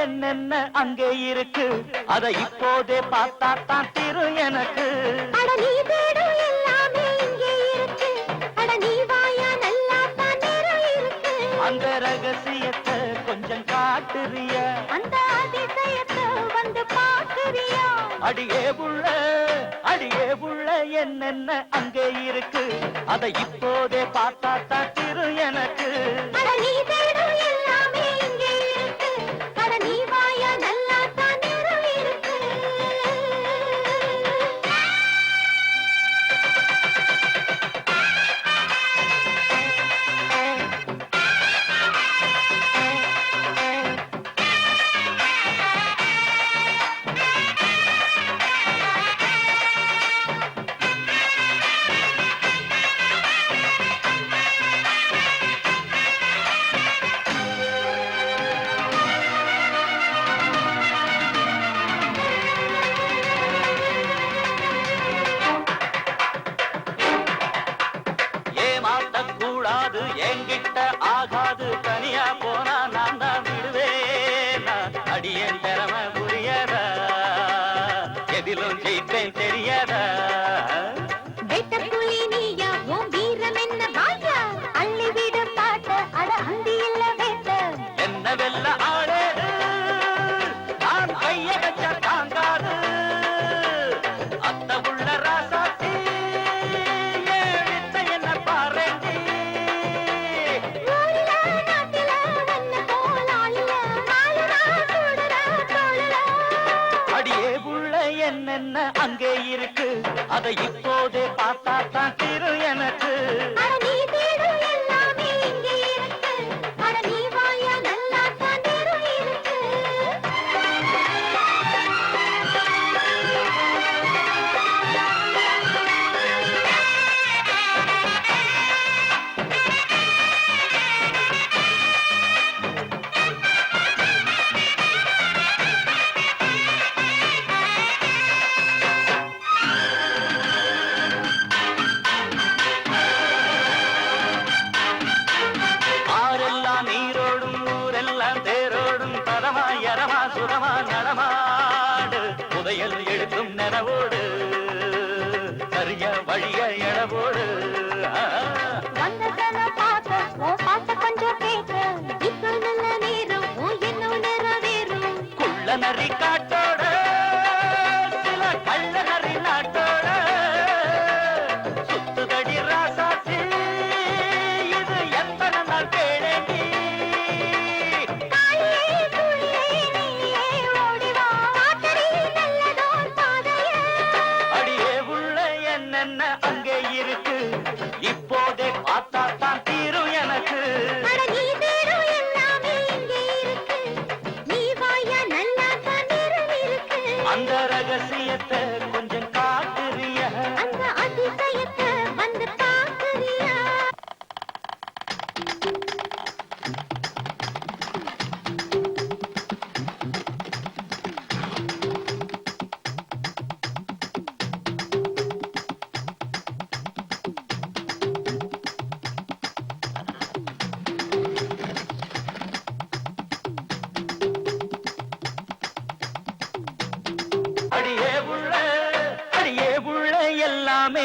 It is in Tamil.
என்னென்ன அங்கே இருக்கு அதை இப்போதே பார்த்தாத்தான் திரு எனக்கு. அந்த ரகசியத்தை கொஞ்சம் காட்டுறியா? அந்த அதிசயத்தை வந்து பாக்குறியா? அடியே புள்ள என்னென்ன அங்கே இருக்கு அதை இப்போதே பார்த்தாத்தான் திரு எனக்கு. கூடாது என்கிட்ட ஆகாது தனியா போனா நான் தான் விடுவேன். அடியேன் திறமை புரியாதா? எதிலும் ஜெயிப்பேன் தெரியாதா? என்ன வெல்ல ஆடேது நான் கைய வச்ச தாங்காது. அத்த உள்ள ராசாத்தி என்னென்ன அங்கே இருக்கு அதை இப்போதே பார்த்தாத்தான் திரு எனக்கு. சுரமா நடமாடு புதையல் எடுக்கும் நனவோடு சரிய வழிய எடவோடு. குள்ள நரி காட்டோட சில கள்ள நரி நாட்டோட சுத்துதடி ராசாசி இது எத்தனை நாள் கேளேண்டி. என்ன அங்கே இருக்கு இப்போதே பார்த்தாத்தான் தீரு எனக்கு. அந்த ரகசியத்தை கொஞ்சம் காட்டுறியா? அந்த அதிசயத்தை வந்து பாக்குறியா? அடியே புள்ள எல்லாமே